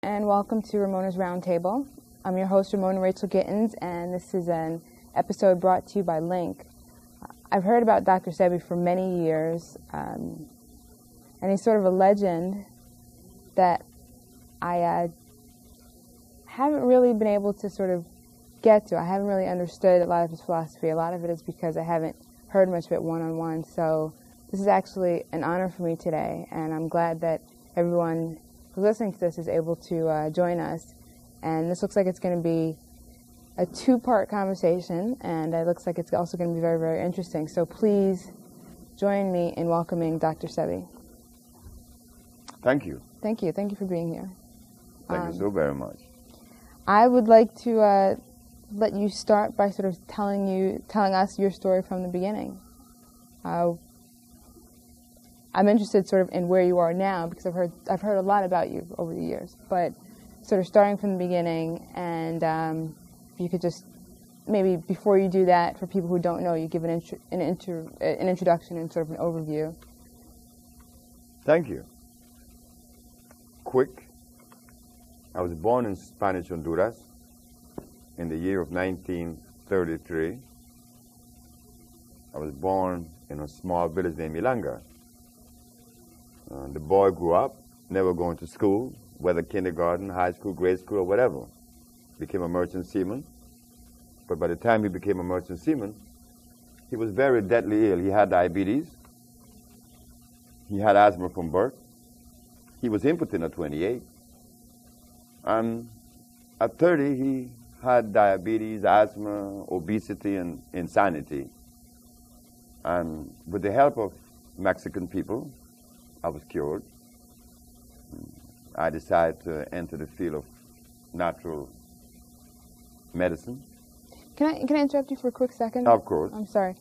and welcome to Ramona's Roundtable. I'm your host, Ramona Rachel Gittins, and this is an episode brought to you by Link. I've heard about Dr. Sebi for many years, and he's sort of a legend that I haven't really been able to sort of get to. I haven't really understood a lot of his philosophy. A lot of it is because I haven't heard much of it one-on-one, so this is actually an honor for me today, and I'm glad that everyone who's listening to this is able to join us. And this looks like it's going to be a two-part conversation, and it looks like it's also going to be very, very interesting. So please join me in welcoming Dr. Sebi. Thank you. Thank you. Thank you for being here. Thank you so very much. I would like to let you start by sort of telling us your story from the beginning. I'm interested sort of in where you are now because I've heard a lot about you over the years, but sort of starting from the beginning, and if you could just maybe before you do that, for people who don't know, you give an introduction and sort of an overview. Thank you. Quick. I was born in Spanish Honduras in the year of 1933. I was born in a small village named Milanga. The boy grew up, never going to school, whether kindergarten, high school, grade school, or whatever. Became a merchant seaman. But by the time he became a merchant seaman, he was very deadly ill. He had diabetes. He had asthma from birth. He was impotent at 28. And at 30, he had diabetes, asthma, obesity, and insanity. And with the help of Mexican people, I was cured. I decided to enter the field of natural medicine. Can I interrupt you for a quick second? Of course. I'm sorry.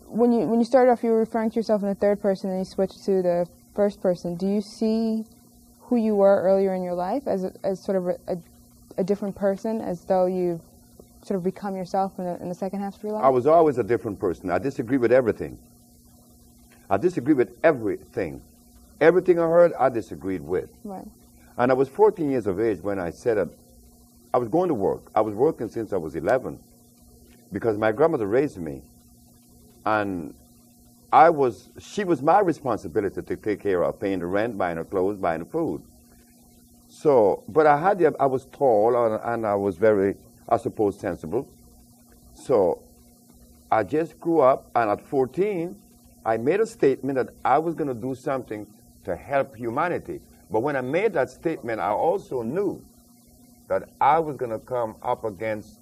When you started off, you were referring to yourself in the third person, and you switched to the first person. Do you see who you were earlier in your life as sort of a different person, as though you've sort of become yourself in the second half of your life? I was always a different person. I disagree with everything. I disagree with everything. Everything I heard, I disagreed with. Right. And I was 14 years of age when I said I was going to work. I was working since I was 11 because my grandmother raised me. And she was my responsibility to take care of paying the rent, buying her clothes, buying her food. So, but I was tall and I was very, I suppose, sensible. So I just grew up, and at 14, I made a statement that I was going to do something to help humanity. But when I made that statement, I also knew that I was going to come up against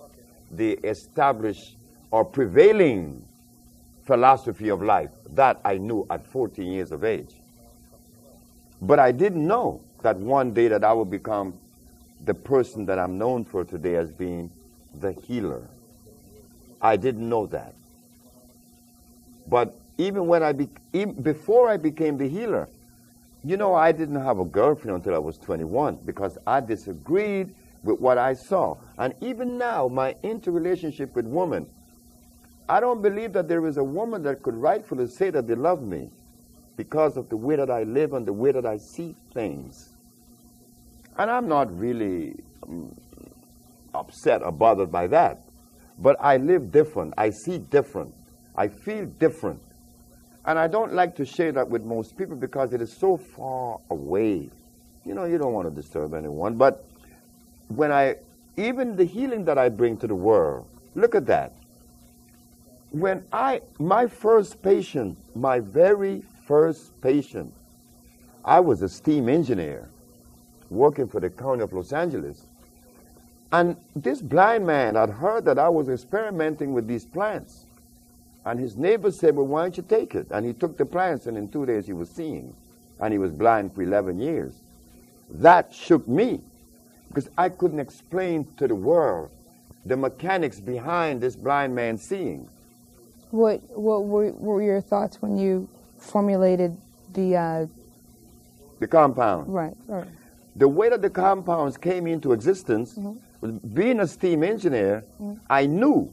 the established or prevailing philosophy of life. That I knew at 14 years of age. But I didn't know that one day that I would become the person that I'm known for today as being the healer. I didn't know that. But even before I became the healer, I didn't have a girlfriend until I was 21 because I disagreed with what I saw. And even now, my interrelationship with women, I don't believe that there is a woman that could rightfully say that they love me because of the way that I live and the way that I see things. And I'm not really upset or bothered by that. But I live different. I see different. I feel different. And I don't like to share that with most people because it is so far away. You don't want to disturb anyone. But even the healing that I bring to the world, look at that. When my very first patient, I was a steam engineer working for the county of Los Angeles. And this blind man had heard that I was experimenting with these plants. And his neighbor said, well, why don't you take it? And he took the plants, and in 2 days he was seeing. And he was blind for 11 years. That shook me, because I couldn't explain to the world the mechanics behind this blind man seeing. What were your thoughts when you formulated the compound? Right. The way that the compounds came into existence, was being a steam engineer, I knew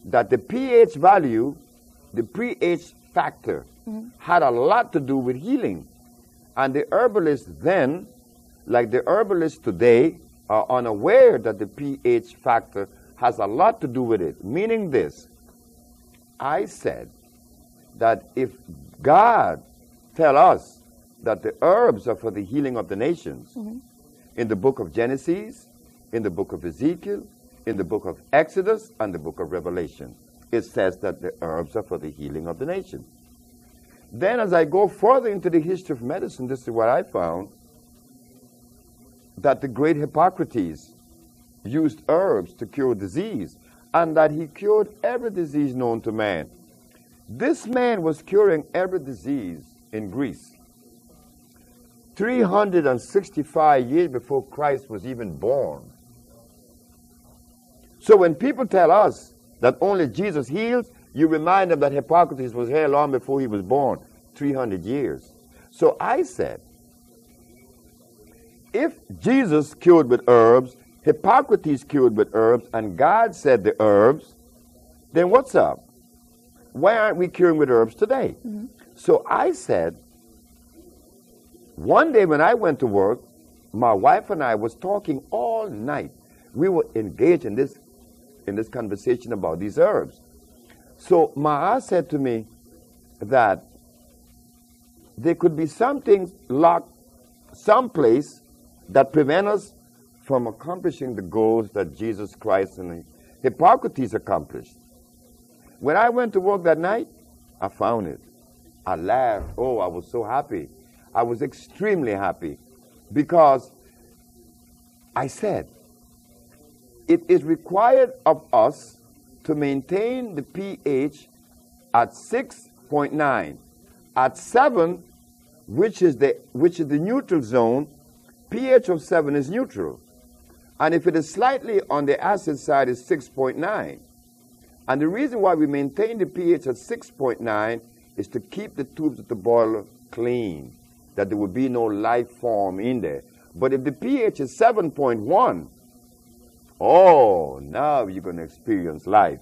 that the pH value, the pH factor, had a lot to do with healing. And the herbalists then, like the herbalists today, are unaware that the pH factor has a lot to do with it. Meaning this, I said that if God tell us that the herbs are for the healing of the nations, in the book of Genesis, in the book of Ezekiel, in the book of Exodus, and the book of Revelation, it says that the herbs are for the healing of the nations. Then as I go further into the history of medicine, this is what I found, that the great Hippocrates used herbs to cure disease, and that he cured every disease known to man. This man was curing every disease in Greece 365 years before Christ was even born. So when people tell us that only Jesus heals, you remind them that Hippocrates was here long before he was born, 300 years. So I said, if Jesus cured with herbs, Hippocrates cured with herbs, and God said the herbs, then what's up? Why aren't we curing with herbs today? So I said, one day when I went to work, my wife and I was talking all night. We were engaged in this conversation about these herbs. So Ma said to me that there could be something locked someplace that prevent us from accomplishing the goals that Jesus Christ and Hippocrates accomplished. When I went to work that night, I found it. I laughed. Oh, I was so happy. I was extremely happy because I said, it is required of us to maintain the pH at 6.9. At 7, which is the neutral zone, pH of 7 is neutral. And if it is slightly on the acid side, it's 6.9. And the reason why we maintain the pH at 6.9 is to keep the tubes of the boiler clean, that there will be no life form in there. But if the pH is 7.1, oh, now you're going to experience life.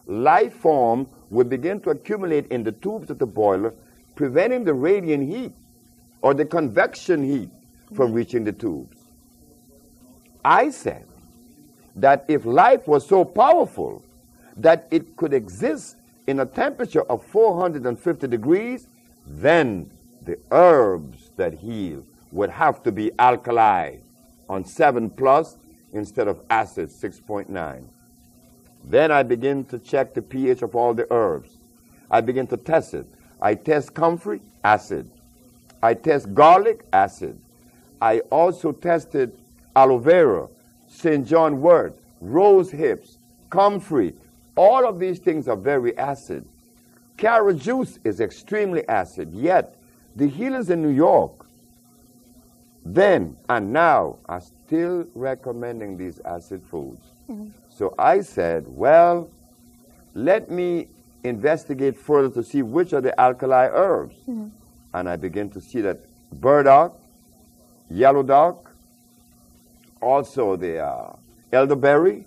Life form will begin to accumulate in the tubes of the boiler, preventing the radiant heat or the convection heat from reaching the tubes. I said that if life was so powerful that it could exist in a temperature of 450 degrees, then the herbs that heal would have to be alkali on 7 plus instead of acid 6.9. Then I begin to check the pH of all the herbs. I begin to test it. I test comfrey, acid. I test garlic, acid. I also tested aloe vera, St. John wort, rose hips, comfrey. All of these things are very acid. Carrot juice is extremely acid, yet the healers in New York then and now are still recommending these acid foods. So I said, well, let me investigate further to see which are the alkali herbs. And I begin to see that burdock, yellow dock, also the elderberry,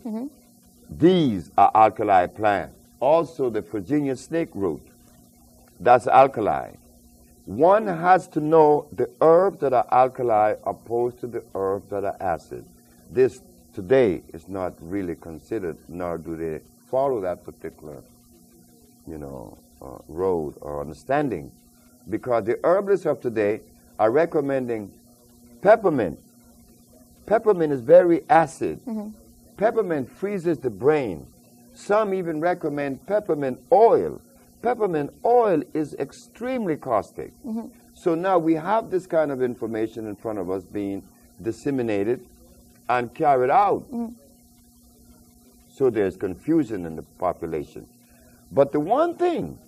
these are alkali plants. Also the Virginia snake root, that's alkali. One has to know the herbs that are alkali opposed to the herbs that are acid. This today is not really considered, nor do they follow that particular, road or understanding, because the herbalists of today are recommending peppermint. Peppermint is very acid. Peppermint freezes the brain. Some even recommend peppermint oil. Peppermint oil is extremely caustic. So now we have this kind of information in front of us being disseminated and carried out. So there's confusion in the population. But the one thing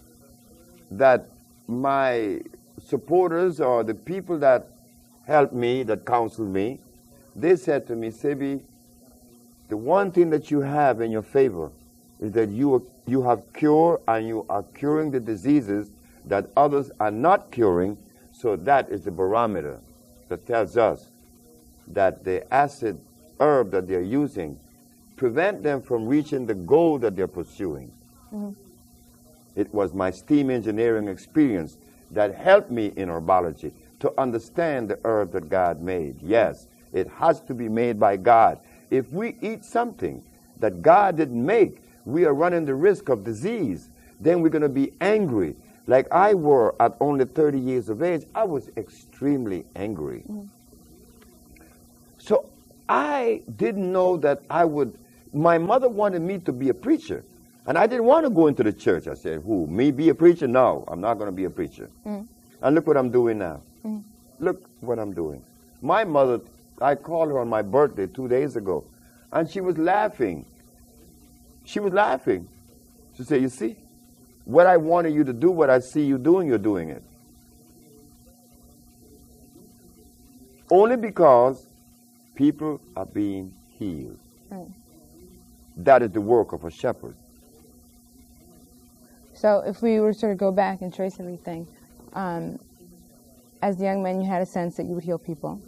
that my supporters or the people that helped me, that counseled me, they said to me, Sebi, the one thing that you have in your favor is that you have cure and you are curing the diseases that others are not curing. So that is the barometer that tells us that the acid herb that they're using prevent them from reaching the goal that they're pursuing. It was my steam engineering experience that helped me in herbology. to understand the herb that God made. Yes, it has to be made by God. If we eat something that God didn't make, we are running the risk of disease. Then we're going to be angry. Like I were at only 30 years of age, I was extremely angry. So I didn't know that I would. My mother wanted me to be a preacher, and I didn't want to go into the church. I said, who, me be a preacher? No, I'm not going to be a preacher. And look what I'm doing now. Look what I'm doing. My mother, I called her on my birthday 2 days ago, and she was laughing. She was laughing. She said, you see, what I wanted you to do, what I see you doing, you're doing it. Only because people are being healed. That is the work of a shepherd. So if we were to sort of go back and trace everything, as a young man, you had a sense that you would heal people.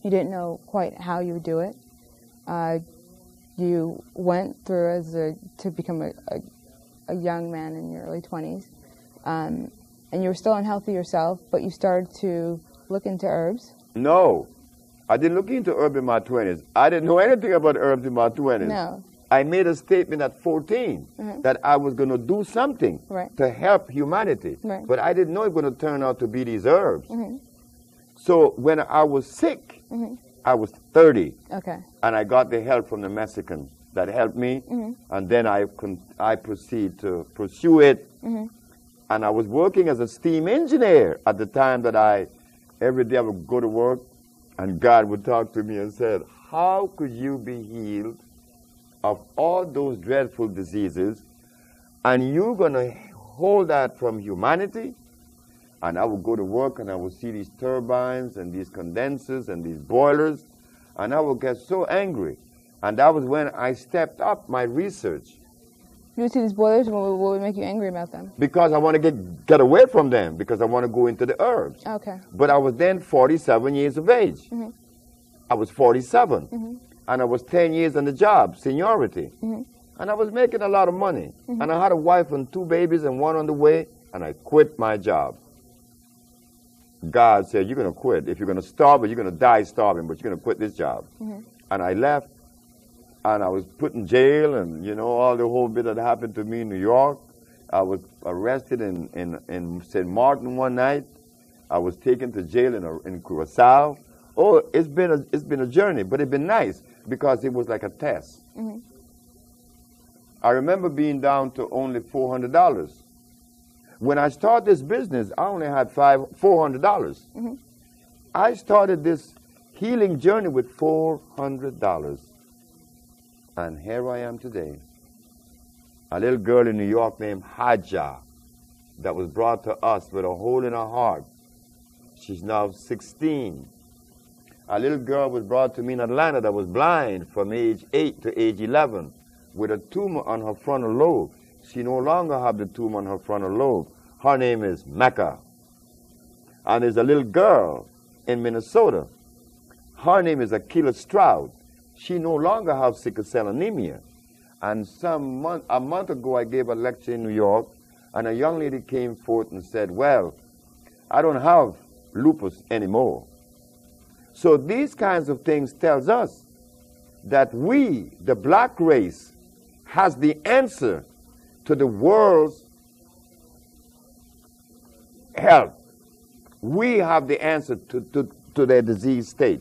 You didn't know quite how you would do it. You went through to become a young man in your early 20s, and you were still unhealthy yourself, but you started to look into herbs. No, I didn't look into herbs in my 20s. I didn't know anything about herbs in my 20s. No. I made a statement at 14 that I was going to do something to help humanity, but I didn't know it was going to turn out to be these herbs. So when I was sick, I was 30, and I got the help from the Mexican that helped me, and then I proceeded to pursue it, and I was working as a steam engineer at the time that every day I would go to work, and God would talk to me and said, how could you be healed of all those dreadful diseases, and you're going to hold that from humanity? And I would go to work, and I would see these turbines and these condensers and these boilers, and I would get so angry. And that was when I stepped up my research. You would see these boilers, what would make you angry about them? Because I want to get away from them, because I want to go into the herbs. But I was then 47 years of age. I was 47. And I was 10 years on the job, seniority. And I was making a lot of money. And I had a wife and 2 babies and 1 on the way, and I quit my job. God said, you're going to quit. If you're going to starve, you're going to die starving, but you're going to quit this job. And I left, and I was put in jail, and, you know, all the whole bit that happened to me in New York. I was arrested in St. Martin one night. I was taken to jail in Curacao. Oh, it's been a journey, but it's been nice because it was like a test. I remember being down to only $400. When I started this business, I only had $400. I started this healing journey with $400. And here I am today. A little girl in New York named Haja that was brought to us with a hole in her heart. She's now 16. A little girl was brought to me in Atlanta that was blind from age 8 to age 11 with a tumor on her frontal lobe. She no longer has the tumor on her frontal lobe. Her name is Mecca. And there's a little girl in Minnesota. Her name is Akila Stroud. She no longer has sickle cell anemia. And a month ago, I gave a lecture in New York, and a young lady came forth and said, well, I don't have lupus anymore. So these kinds of things tells us that we, the black race, has the answer to the world's health. We have the answer to their disease state.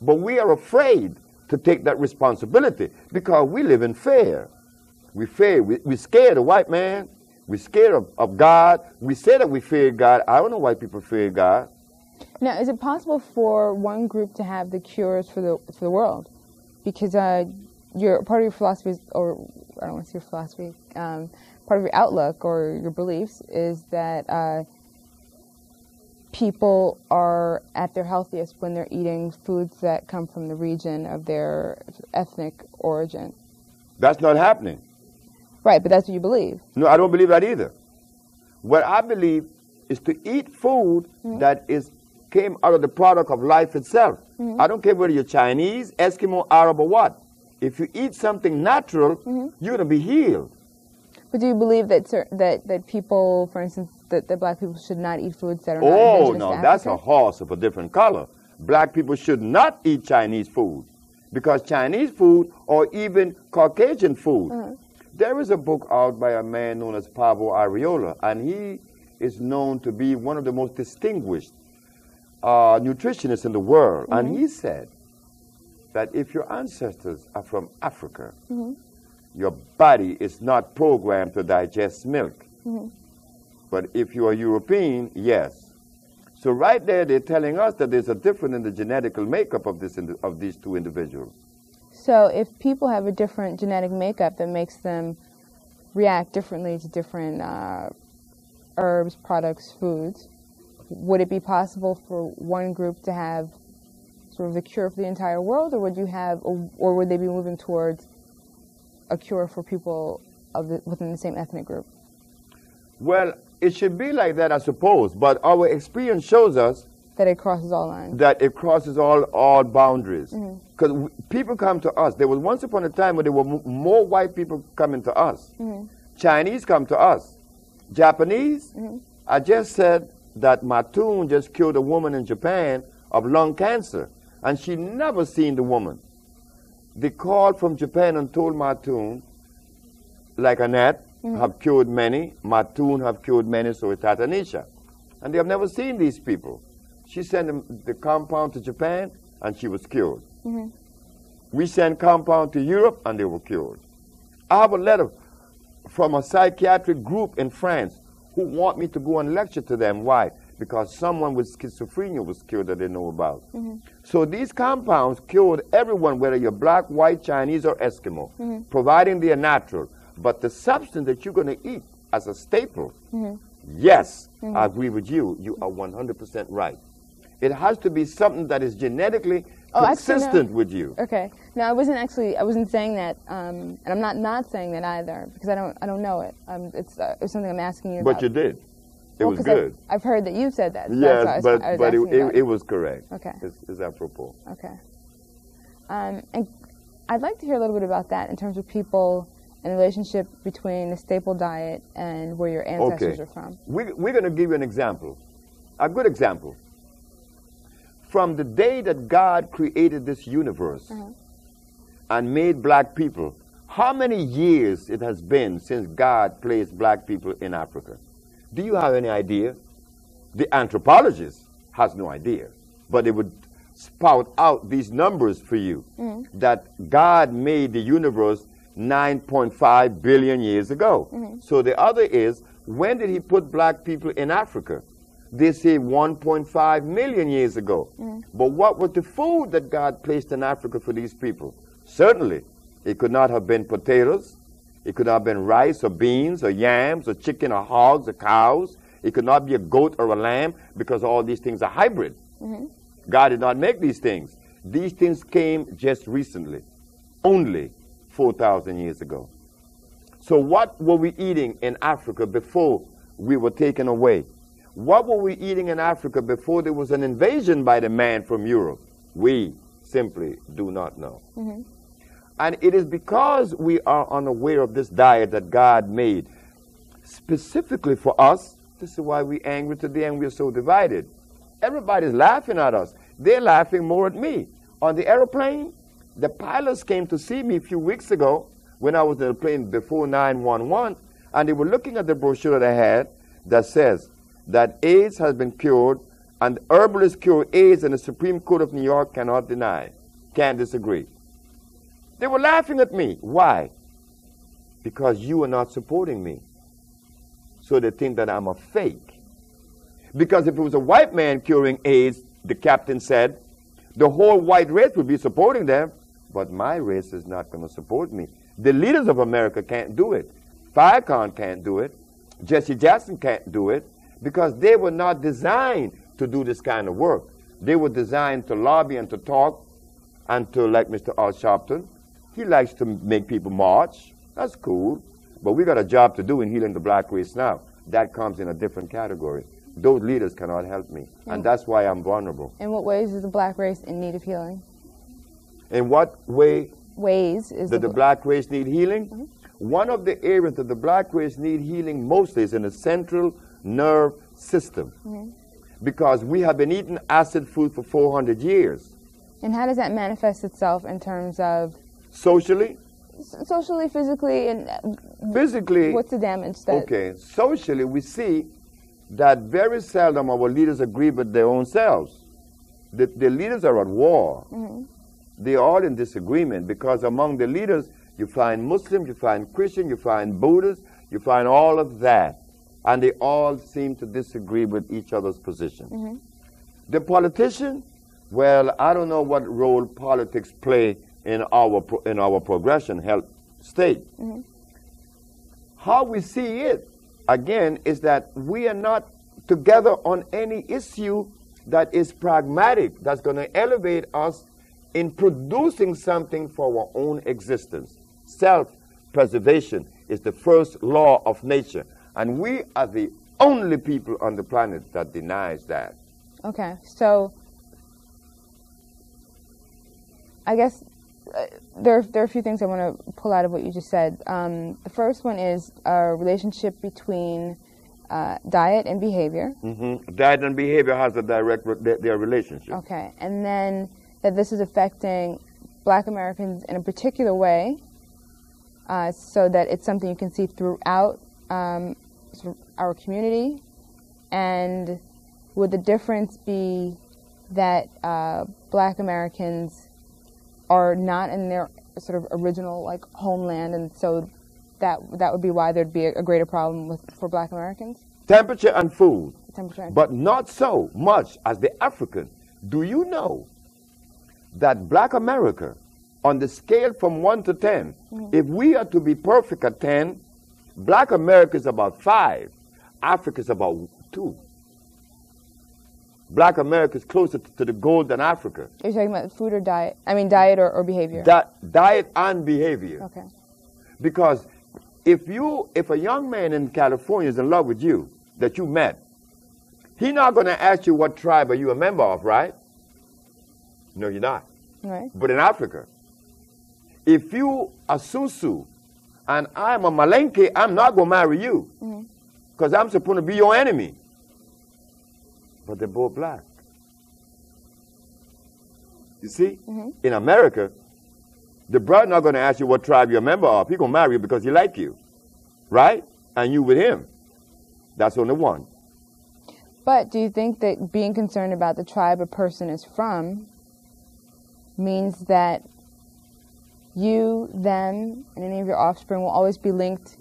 But we are afraid to take that responsibility because we live in fear. We're scared of white man. We're scared of God. We say that we fear God. I don't know why people fear God. Now, is it possible for one group to have the cures for the world? Because part of your philosophy is, or I don't want to say your philosophy, part of your outlook or your beliefs is that people are at their healthiest when they're eating foods that come from the region of their ethnic origin. That's not happening. Right, but that's what you believe. No, I don't believe that either. What I believe is to eat food that came out of the product of life itself. I don't care whether you're Chinese, Eskimo, Arab, or what. If you eat something natural, you're going to be healed. But do you believe that people, for instance, that black people should not eat foods that are not Oh, indigenous no, to that's a Africa? horse of a different color. Black people should not eat Chinese food because Chinese food or even Caucasian food. There is a book out by a man known as Pablo Arriola, and he is known to be one of the most distinguished nutritionists in the world. And he said that if your ancestors are from Africa, your body is not programmed to digest milk. But if you are European, yes. So right there, they're telling us that there's a difference in the genetical makeup of these two individuals. So if people have a different genetic makeup that makes them react differently to different herbs, products, foods, would it be possible for one group to have sort of the cure for the entire world, or would they be moving towards a cure for people within the same ethnic group? Well, it should be like that, I suppose, but our experience shows us that it crosses all lines. That it crosses all boundaries. Because people come to us. There was once upon a time when there were more white people coming to us. Chinese come to us. Japanese, I just said that Matun just killed a woman in Japan of lung cancer, and she never seen the woman. They called from Japan and told Matun, like Annette, have cured many, Matun have cured many, so is Tatanisha. And they have never seen these people. She sent the compound to Japan, and she was cured. We sent compound to Europe, and they were cured. I have a letter from a psychiatric group in France who want me to go and lecture to them. Why? Because someone with schizophrenia was cured that they know about. So these compounds cured everyone, whether you're black, white, Chinese, or Eskimo, providing they are natural. But the substance that you're going to eat as a staple, yes, I agree with you. You are 100% right. It has to be something that is genetically consistent with you. Okay. No, I wasn't saying that, and I'm not saying that either, because I don't know it. It's something I'm asking you about. But you did. It was good. I've heard that you've said that. So yes, but it was correct. Okay. It's apropos. Okay. And I'd like to hear a little bit about that in terms of people and the relationship between the staple diet and where your ancestors are from. We're going to give you an example, a good example. From the day that God created this universe and made black people, how many years it has been since God placed black people in Africa? Do you have any idea? The anthropologist has no idea, but they would spout out these numbers for you, that God made the universe 9.5 billion years ago. So the other is, when did he put black people in Africa? They say 1.5 million years ago. But what was the food that God placed in Africa for these people? Certainly, it could not have been potatoes. It could not have been rice or beans or yams or chicken or hogs or cows. It could not be a goat or a lamb, because all these things are hybrid. God did not make these things. These things came just recently, only 4,000 years ago. So what were we eating in Africa before we were taken away? What were we eating in Africa before there was an invasion by the man from Europe? We simply do not know. And it is because we are unaware of this diet that God made specifically for us. This is why we're angry today and we're so divided. Everybody's laughing at us. They're laughing more at me. On the airplane, the pilots came to see me a few weeks ago when I was in the plane before 911, and they were looking at the brochure that I had that says that AIDS has been cured, and herbalists cure AIDS, and the Supreme Court of New York cannot deny, can't disagree. They were laughing at me. Why? Because you are not supporting me. So they think that I'm a fake. Because if it was a white man curing AIDS, the captain said, the whole white race would be supporting them, but my race is not going to support me. The leaders of America can't do it. Farrakhan can't do it. Jesse Jackson can't do it, because they were not designed to do this kind of work. They were designed to lobby and to talk, and to, like Mr. Al Sharpton, he likes to make people march. That's cool. But we got a job to do in healing the black race now. That comes in a different category. Those leaders cannot help me, and that's why I'm vulnerable. In what ways is the black race in need of healing? In what ways is the black race need healing? One of the areas that the black race need healing mostly is in the central nerve system. Because we have been eating acid food for 400 years. And how does that manifest itself in terms of socially? Socially, physically, and physically. What's the damage that? Okay, socially, we see that very seldom our leaders agree with their own selves. The leaders are at war. They're all in disagreement because among the leaders, you find Muslims, you find Christians, you find Buddhists, you find all of that. And they all seem to disagree with each other's position. The politician, well, I don't know what role politics play in our progression health state. How we see it, again, is that we are not together on any issue that is pragmatic, that's going to elevate us in producing something for our own existence. Self-preservation is the first law of nature, and we are the only people on the planet that denies that. Okay, so I guess there are a few things I want to pull out of what you just said. The first one is a relationship between diet and behavior. Diet and behavior has a direct their relationship. Okay, and then that this is affecting Black Americans in a particular way, so that it's something you can see throughout sort of our community. And would the difference be that Black Americans are not in their sort of original like homeland, and so that would be why there'd be a greater problem for Black Americans? Temperature and food. Temperature and but not so much as the African. Do you know that Black America, on the scale from 1 to 10, if we are to be perfect at 10, Black America is about 5, Africa is about 2. Black America is closer to the goal than Africa. Are you talking about food or diet? I mean diet or behavior? Diet and behavior. Okay. Because if a young man in California is in love with you, that you met, he's not going to ask you what tribe are you a member of, right? No, you're not. Right. But in Africa, if you are Susu and I'm a Malenke, I'm not going to marry you because I'm supposed to be your enemy. But they're both Black. You see? In America, the brother not going to ask you what tribe you're a member of. He's going to marry you because he like you. Right? And you with him. That's only one. But do you think that being concerned about the tribe a person is from means that you, them, and any of your offspring will always be linked,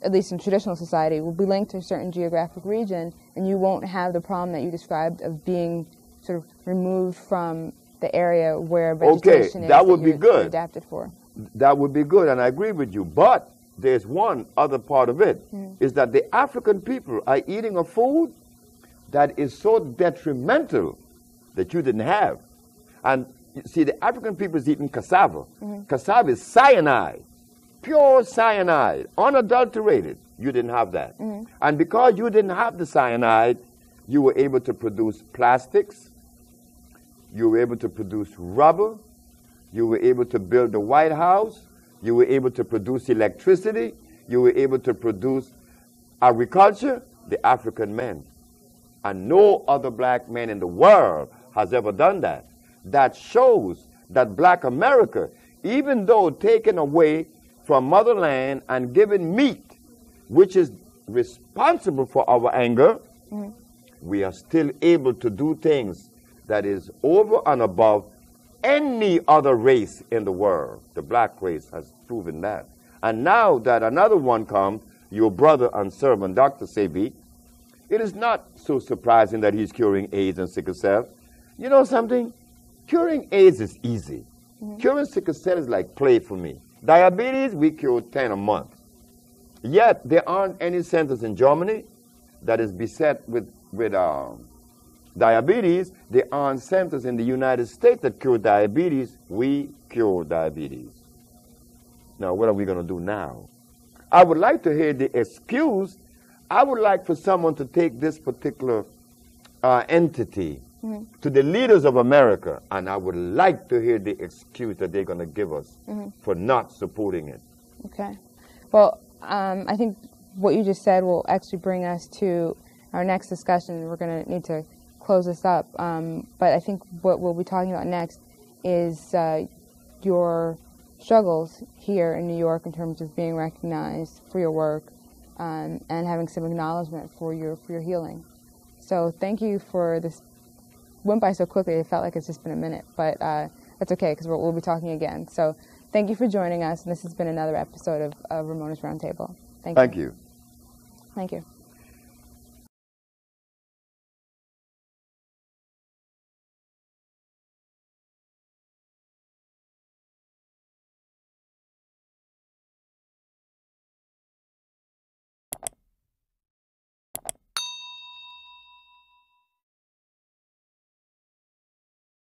at least in traditional society, will be linked to a certain geographic region, and you won't have the problem that you described of being sort of removed from the area where vegetation is that would be good. Adapted for? That would be good, and I agree with you. But there's one other part of it, is that the African people are eating a food that is so detrimental that you didn't have. And you see, the African people is eating cassava. Cassava is cyanide, pure cyanide, unadulterated. You didn't have that. And because you didn't have the cyanide, you were able to produce plastics, you were able to produce rubber, you were able to build the White House, you were able to produce electricity, you were able to produce agriculture, the African men. And no other Black man in the world has ever done that. That shows that Black America, even though taken away from motherland and given meat, which is responsible for our anger, we are still able to do things that is over and above any other race in the world. The Black race has proven that. And now that another one comes, your brother and servant, Dr. Sebi, it is not so surprising that he's curing AIDS and sickle cell. You know something? Curing AIDS is easy. Curing sickle cell is like play for me. Diabetes, we cure 10 a month. Yet, there aren't any centers in Germany that is beset with diabetes. There aren't centers in the United States that cure diabetes. We cure diabetes. Now, what are we going to do now? I would like to hear the excuse. I would like for someone to take this particular entity to the leaders of America, and I would like to hear the excuse that they're going to give us for not supporting it. Okay. Well, I think what you just said will actually bring us to our next discussion, we're going to need to close this up. But I think what we'll be talking about next is your struggles here in New York in terms of being recognized for your work and having some acknowledgement for your healing. So thank you for this. Went by so quickly, it felt like it's just been a minute, but that's okay because we'll be talking again. So thank you for joining us, and this has been another episode of Ramona's Roundtable. Thank you. Thank you. Thank you.